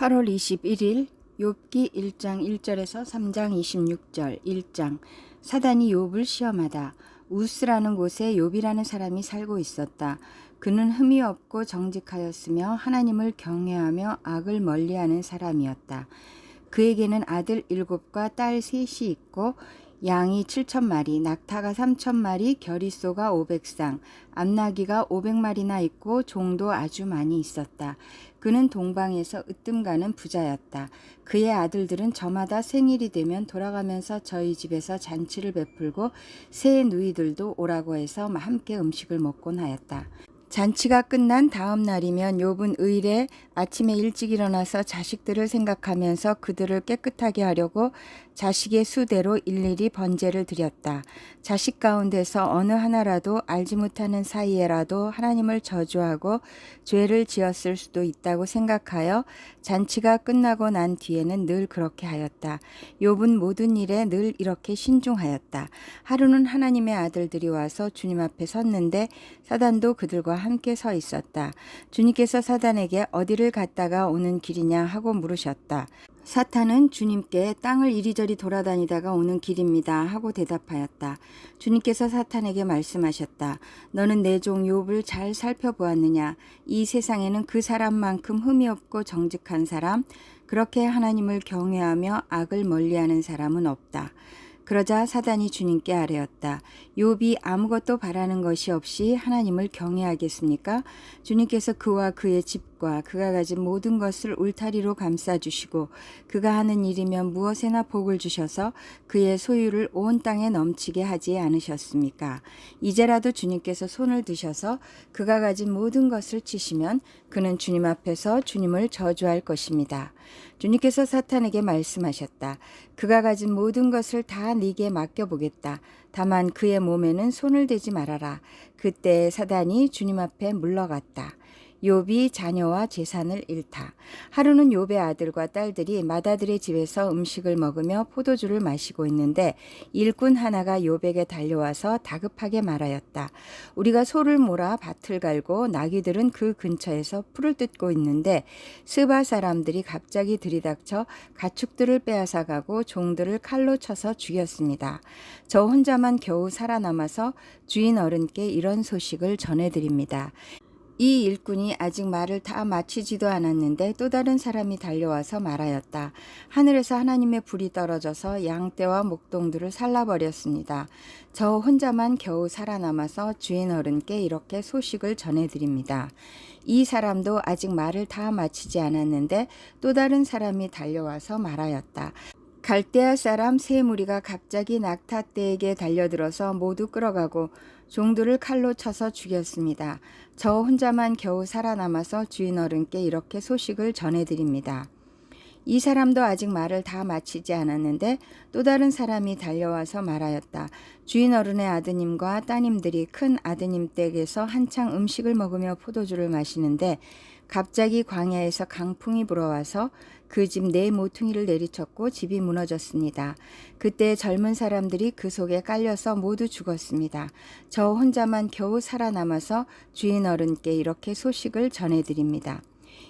8월 21일 욥기 1장 1절에서 3장 26절 1장 사단이 욥을 시험하다. 우스라는 곳에 욥이라는 사람이 살고 있었다. 그는 흠이 없고 정직하였으며 하나님을 경외하며 악을 멀리하는 사람이었다. 그에게는 아들 7과 딸 3이 있고 양이 7,000마리, 낙타가 3,000마리, 겨리소가 500쌍, 암나귀가 500마리나 있고 종도 아주 많이 있었다. 그는 동방에서 으뜸가는 부자였다. 그의 아들들은 저마다 생일이 되면 돌아가면서 저희 집에서 잔치를 베풀고 새 누이들도 오라고 해서 함께 음식을 먹곤 하였다. 잔치가 끝난 다음 날이면 욥은 의례 아침에 일찍 일어나서 자식들을 생각하면서 그들을 깨끗하게 하려고 자식의 수대로 일일이 번제를 드렸다. 자식 가운데서 어느 하나라도 알지 못하는 사이에라도 하나님을 저주하고 죄를 지었을 수도 있다고 생각하여 잔치가 끝나고 난 뒤에는 늘 그렇게 하였다. 욥은 모든 일에 늘 이렇게 신중하였다. 하루는 하나님의 아들들이 와서 주님 앞에 섰는데 사단도 그들과 함께 서 있었다. 주님께서 사단에게 어디를 갔다가 오는 길이냐 하고 물으셨다. 사탄은 주님께 땅을 이리저리 돌아다니다가 오는 길입니다 하고 대답하였다. 주님께서 사탄에게 말씀하셨다. 너는 내 종 욥을 잘 살펴보았느냐? 이 세상에는 그 사람만큼 흠이 없고 정직한 사람, 그렇게 하나님을 경외하며 악을 멀리하는 사람은 없다. 그러자 사단이 주님께 아뢰었다. 욥이 아무것도 바라는 것이 없이 하나님을 경외하겠습니까? 주님께서 그와 그의 집과 그가 가진 모든 것을 울타리로 감싸주시고 그가 하는 일이면 무엇에나 복을 주셔서 그의 소유를 온 땅에 넘치게 하지 않으셨습니까? 이제라도 주님께서 손을 드셔서 그가 가진 모든 것을 치시면 그는 주님 앞에서 주님을 저주할 것입니다. 주님께서 사탄에게 말씀하셨다. 그가 가진 모든 것을 다 네게 맡겨보겠다. 다만 그의 몸에는 손을 대지 말아라. 그때 사단이 주님 앞에 물러갔다. 욥이 자녀와 재산을 잃다. 하루는 욥의 아들과 딸들이 맏아들의 집에서 음식을 먹으며 포도주를 마시고 있는데 일꾼 하나가 욥에게 달려와서 다급하게 말하였다. 우리가 소를 몰아 밭을 갈고 나귀들은 그 근처에서 풀을 뜯고 있는데 스바 사람들이 갑자기 들이닥쳐 가축들을 빼앗아 가고 종들을 칼로 쳐서 죽였습니다. 저 혼자만 겨우 살아남아서 주인 어른께 이런 소식을 전해드립니다. 이 일꾼이 아직 말을 다 마치지도 않았는데 또 다른 사람이 달려와서 말하였다. 하늘에서 하나님의 불이 떨어져서 양떼와 목동들을 살라버렸습니다. 저 혼자만 겨우 살아남아서 주인 어른께 이렇게 소식을 전해드립니다. 이 사람도 아직 말을 다 마치지 않았는데 또 다른 사람이 달려와서 말하였다. 갈대아 사람 세 무리가 갑자기 낙타떼에게 달려들어서 모두 끌어가고 종들을 칼로 쳐서 죽였습니다. 저 혼자만 겨우 살아남아서 주인 어른께 이렇게 소식을 전해드립니다. 이 사람도 아직 말을 다 마치지 않았는데 또 다른 사람이 달려와서 말하였다. 주인 어른의 아드님과 따님들이 큰 아드님 댁에서 한창 음식을 먹으며 포도주를 마시는데 갑자기 광야에서 강풍이 불어와서 그 집 네 모퉁이를 내리쳤고 집이 무너졌습니다. 그때 젊은 사람들이 그 속에 깔려서 모두 죽었습니다. 저 혼자만 겨우 살아남아서 주인 어른께 이렇게 소식을 전해드립니다.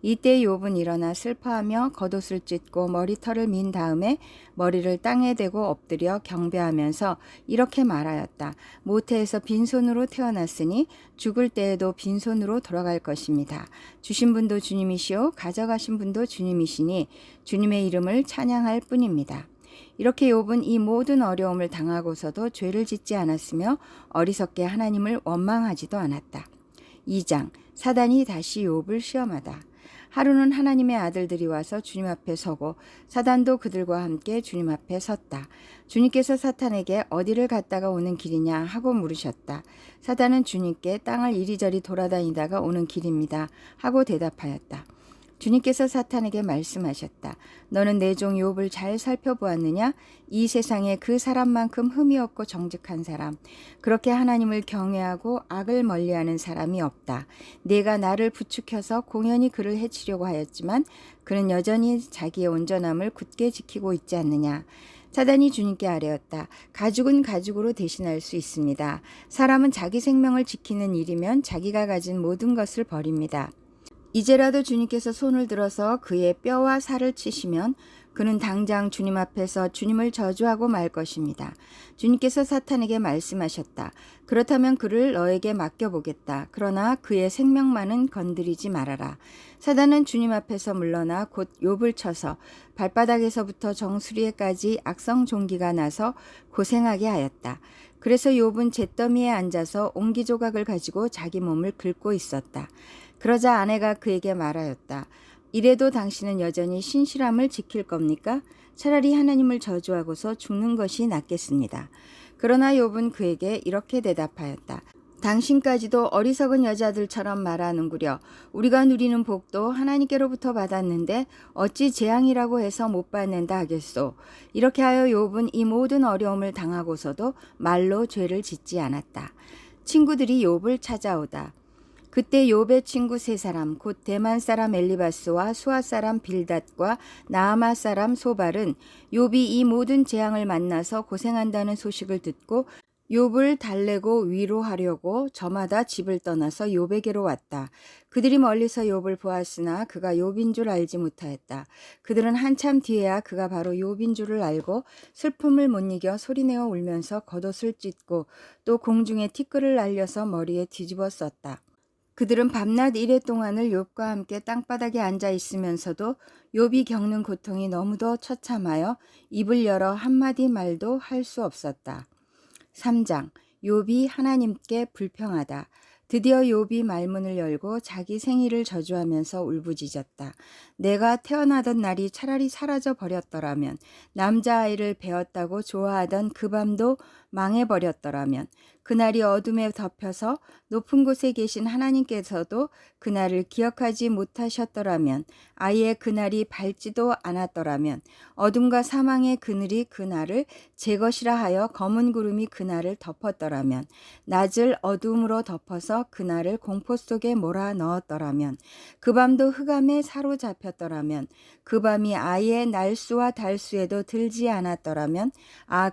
이때 욥은 일어나 슬퍼하며 겉옷을 찢고 머리털을 민 다음에 머리를 땅에 대고 엎드려 경배하면서 이렇게 말하였다. 모태에서 빈손으로 태어났으니 죽을 때에도 빈손으로 돌아갈 것입니다. 주신 분도 주님이시오 가져가신 분도 주님이시니 주님의 이름을 찬양할 뿐입니다. 이렇게 욥은 이 모든 어려움을 당하고서도 죄를 짓지 않았으며 어리석게 하나님을 원망하지도 않았다. 2장 사단이 다시 욥을 시험하다. 하루는 하나님의 아들들이 와서 주님 앞에 서고 사단도 그들과 함께 주님 앞에 섰다. 주님께서 사탄에게 어디를 갔다가 오는 길이냐 하고 물으셨다. 사단은 주님께 땅을 이리저리 돌아다니다가 오는 길입니다 하고 대답하였다. 주님께서 사탄에게 말씀하셨다. 너는 내 종 욥을 잘 살펴보았느냐? 이 세상에 그 사람만큼 흠이 없고 정직한 사람, 그렇게 하나님을 경외하고 악을 멀리하는 사람이 없다. 네가 나를 부추겨서 공연히 그를 해치려고 하였지만 그는 여전히 자기의 온전함을 굳게 지키고 있지 않느냐? 사단이 주님께 아뢰었다. 가죽은 가죽으로 대신할 수 있습니다. 사람은 자기 생명을 지키는 일이면 자기가 가진 모든 것을 버립니다. 이제라도 주님께서 손을 들어서 그의 뼈와 살을 치시면 그는 당장 주님 앞에서 주님을 저주하고 말 것입니다. 주님께서 사탄에게 말씀하셨다. 그렇다면 그를 너에게 맡겨보겠다. 그러나 그의 생명만은 건드리지 말아라. 사단은 주님 앞에서 물러나 곧 욥을 쳐서 발바닥에서부터 정수리에까지 악성종기가 나서 고생하게 하였다. 그래서 욥은 잿더미에 앉아서 옹기조각을 가지고 자기 몸을 긁고 있었다. 그러자 아내가 그에게 말하였다. 이래도 당신은 여전히 신실함을 지킬 겁니까? 차라리 하나님을 저주하고서 죽는 것이 낫겠습니다. 그러나 욥은 그에게 이렇게 대답하였다. 당신까지도 어리석은 여자들처럼 말하는구려. 우리가 누리는 복도 하나님께로부터 받았는데 어찌 재앙이라고 해서 못 받는다 하겠소. 이렇게 하여 욥은 이 모든 어려움을 당하고서도 말로 죄를 짓지 않았다. 친구들이 욥을 찾아오다. 그때 욥의 친구 세 사람 곧 대만 사람 엘리바스와 수아 사람 빌닷과 나아마 사람 소발은 욥이 이 모든 재앙을 만나서 고생한다는 소식을 듣고 욥을 달래고 위로하려고 저마다 집을 떠나서 욥에게로 왔다. 그들이 멀리서 욥을 보았으나 그가 욥인 줄 알지 못하였다. 그들은 한참 뒤에야 그가 바로 욥인 줄을 알고 슬픔을 못 이겨 소리내어 울면서 겉옷을 찢고 또 공중에 티끌을 날려서 머리에 뒤집어 썼다. 그들은 밤낮 이래 동안을 욥과 함께 땅바닥에 앉아 있으면서도 욥이 겪는 고통이 너무도 처참하여 입을 열어 한마디 말도 할 수 없었다. 3장. 욥이 하나님께 불평하다. 드디어 욥이 말문을 열고 자기 생일을 저주하면서 울부짖었다. 내가 태어나던 날이 차라리 사라져 버렸더라면, 남자아이를 배웠다고 좋아하던 그 밤도 망해버렸더라면, 그날이 어둠에 덮여서 높은 곳에 계신 하나님께서도 그날을 기억하지 못하셨더라면, 아예 그날이 밝지도 않았더라면, 어둠과 사망의 그늘이 그날을 제 것이라 하여 검은 구름이 그날을 덮었더라면, 낮을 어둠으로 덮어서 그날을 공포 속에 몰아 넣었더라면, 그 밤도 흑암에 사로잡혔더라면, 그 밤이 아예 날수와 달수에도 들지 않았더라면,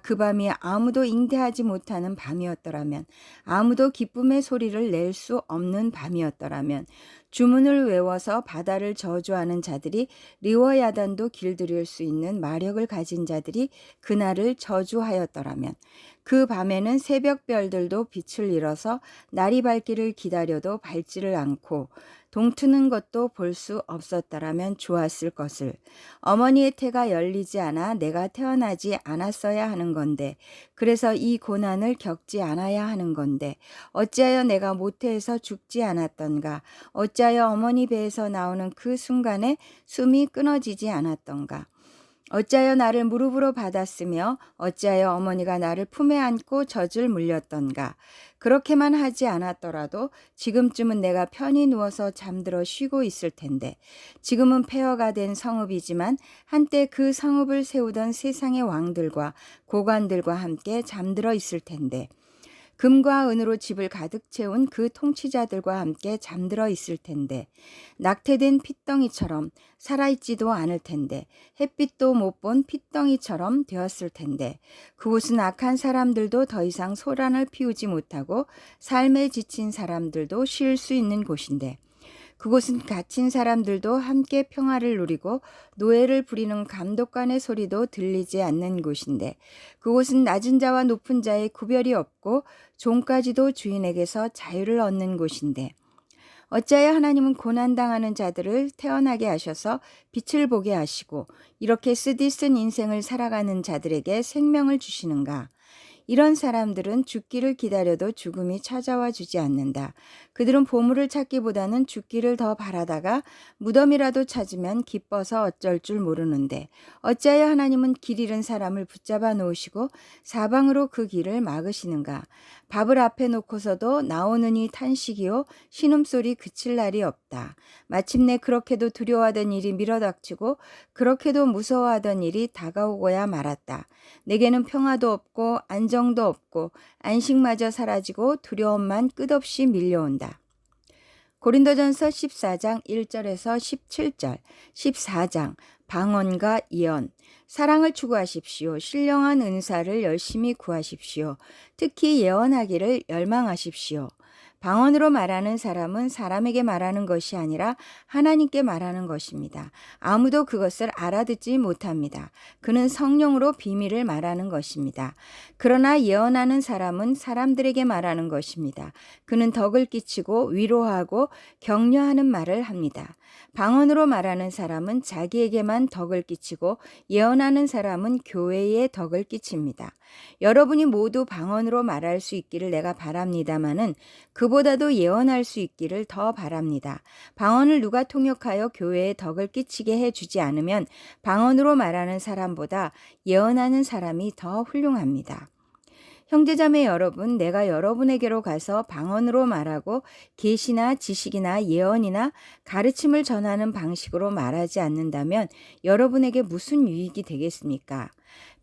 그 밤이 아무도 잉태하지 못하는 밤이었더라면, 아무도 기쁨의 소리를 낼 수 없는 밤이었더라면, 주문을 외워서 바다를 저주하는 자들이 리워야단도 길들일 수 있는 마력을 가진 자들이 그날을 저주하였더라면, 그 밤에는 새벽별들도 빛을 잃어서 날이 밝기를 기다려도 밝지를 않고 동트는 것도 볼 수 없었더라면 좋았을 것을. 어머니의 태가 열리지 않아 내가 태어나지 않았어야 하는 건데, 그래서 이 고난을 겪지 않아야 하는 건데, 어찌하여 내가 모태에서 죽지 않았던가, 어찌하여 어머니 배에서 나오는 그 순간에 숨이 끊어지지 않았던가, 어찌하여 나를 무릎으로 받았으며 어찌하여 어머니가 나를 품에 안고 젖을 물렸던가. 그렇게만 하지 않았더라도 지금쯤은 내가 편히 누워서 잠들어 쉬고 있을 텐데, 지금은 폐허가 된 성읍이지만 한때 그 성읍을 세우던 세상의 왕들과 고관들과 함께 잠들어 있을 텐데, 금과 은으로 집을 가득 채운 그 통치자들과 함께 잠들어 있을 텐데, 낙태된 핏덩이처럼 살아있지도 않을 텐데, 햇빛도 못 본 핏덩이처럼 되었을 텐데, 그곳은 악한 사람들도 더 이상 소란을 피우지 못하고 삶에 지친 사람들도 쉴 수 있는 곳인데, 그곳은 갇힌 사람들도 함께 평화를 누리고 노예를 부리는 감독관의 소리도 들리지 않는 곳인데, 그곳은 낮은 자와 높은 자의 구별이 없고 종까지도 주인에게서 자유를 얻는 곳인데, 어찌하여 하나님은 고난당하는 자들을 태어나게 하셔서 빛을 보게 하시고 이렇게 쓰디쓴 인생을 살아가는 자들에게 생명을 주시는가? 이런 사람들은 죽기를 기다려도 죽음이 찾아와 주지 않는다. 그들은 보물을 찾기보다는 죽기를 더 바라다가 무덤이라도 찾으면 기뻐서 어쩔 줄 모르는데, 어찌하여 하나님은 길 잃은 사람을 붙잡아 놓으시고 사방으로 그 길을 막으시는가? 밥을 앞에 놓고서도 나오느니 탄식이요 신음소리 그칠 날이 없다. 마침내 그렇게도 두려워하던 일이 밀어닥치고 그렇게도 무서워하던 일이 다가오고야 말았다. 내게는 평화도 없고 안정도 없고 안식마저 사라지고 두려움만 끝없이 밀려온다. 고린도전서 14장 1절에서 17절, 14장 방언과 예언. 사랑을 추구하십시오. 신령한 은사를 열심히 구하십시오. 특히 예언하기를 열망하십시오. 방언으로 말하는 사람은 사람에게 말하는 것이 아니라 하나님께 말하는 것입니다. 아무도 그것을 알아듣지 못합니다. 그는 성령으로 비밀을 말하는 것입니다. 그러나 예언하는 사람은 사람들에게 말하는 것입니다. 그는 덕을 끼치고 위로하고 격려하는 말을 합니다. 방언으로 말하는 사람은 자기에게만 덕을 끼치고 예언하는 사람은 교회에 덕을 끼칩니다. 여러분이 모두 방언으로 말할 수 있기를 내가 바랍니다마는 그보다도 예언할 수 있기를 더 바랍니다. 방언을 누가 통역하여 교회에 덕을 끼치게 해주지 않으면 방언으로 말하는 사람보다 예언하는 사람이 더 훌륭합니다. 형제자매 여러분, 내가 여러분에게로 가서 방언으로 말하고 계시나 지식이나 예언이나 가르침을 전하는 방식으로 말하지 않는다면 여러분에게 무슨 유익이 되겠습니까?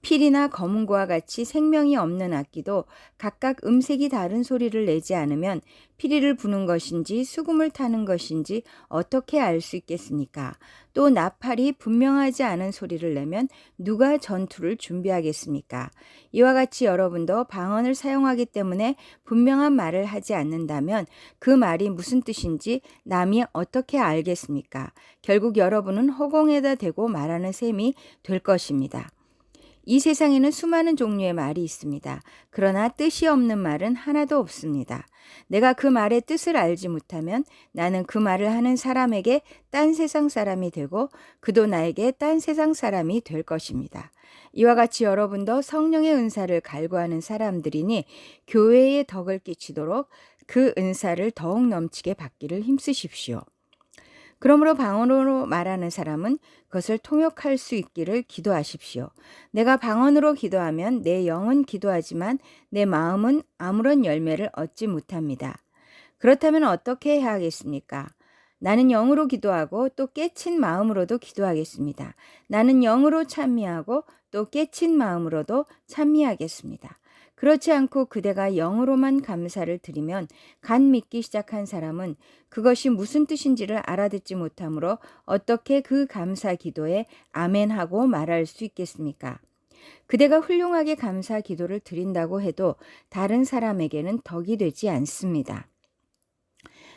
필이나 검은고와 같이 생명이 없는 악기도 각각 음색이 다른 소리를 내지 않으면 피리를 부는 것인지 수금을 타는 것인지 어떻게 알 수 있겠습니까? 또 나팔이 분명하지 않은 소리를 내면 누가 전투를 준비하겠습니까? 이와 같이 여러분도 방언을 사용하기 때문에 분명한 말을 하지 않는다면 그 말이 무슨 뜻인지 남이 어떻게 알겠습니까? 결국 여러분은 허공에다 대고 말하는 셈이 될 것입니다. 이 세상에는 수많은 종류의 말이 있습니다. 그러나 뜻이 없는 말은 하나도 없습니다. 내가 그 말의 뜻을 알지 못하면 나는 그 말을 하는 사람에게 딴 세상 사람이 되고 그도 나에게 딴 세상 사람이 될 것입니다. 이와 같이 여러분도 성령의 은사를 갈구하는 사람들이니 교회에 덕을 끼치도록 그 은사를 더욱 넘치게 받기를 힘쓰십시오. 그러므로 방언으로 말하는 사람은 그것을 통역할 수 있기를 기도하십시오. 내가 방언으로 기도하면 내 영은 기도하지만 내 마음은 아무런 열매를 얻지 못합니다. 그렇다면 어떻게 해야 하겠습니까? 나는 영으로 기도하고 또 깨친 마음으로도 기도하겠습니다. 나는 영으로 찬미하고 또 깨친 마음으로도 찬미하겠습니다. 그렇지 않고 그대가 영으로만 감사를 드리면 갓 믿기 시작한 사람은 그것이 무슨 뜻인지를 알아듣지 못하므로 어떻게 그 감사 기도에 아멘하고 말할 수 있겠습니까? 그대가 훌륭하게 감사 기도를 드린다고 해도 다른 사람에게는 덕이 되지 않습니다.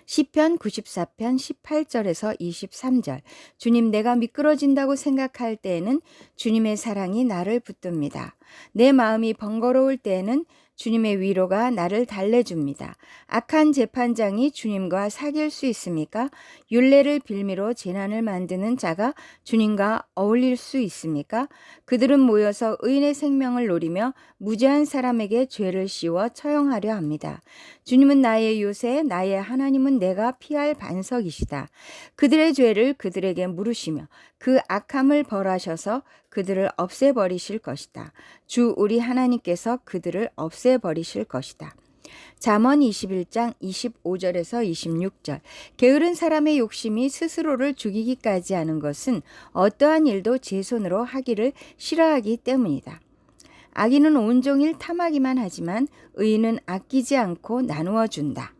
시편 94편 18절에서 23절. 주님, 내가 미끄러진다고 생각할 때에는 주님의 사랑이 나를 붙듭니다. 내 마음이 번거로울 때에는 주님의 위로가 나를 달래줍니다. 악한 재판장이 주님과 사귈 수 있습니까? 율례를 빌미로 재난을 만드는 자가 주님과 어울릴 수 있습니까? 그들은 모여서 의인의 생명을 노리며 무죄한 사람에게 죄를 씌워 처형하려 합니다. 주님은 나의 요새, 나의 하나님은 내가 피할 반석이시다. 그들의 죄를 그들에게 물으시며 그 악함을 벌하셔서 그들을 없애버리실 것이다. 주 우리 하나님께서 그들을 없애버리실 것이다. 잠언 21장 25절에서 26절. 게으른 사람의 욕심이 스스로를 죽이기까지 하는 것은 어떠한 일도 제 손으로 하기를 싫어하기 때문이다. 악인은 온종일 탐하기만 하지만 의인은 아끼지 않고 나누어 준다.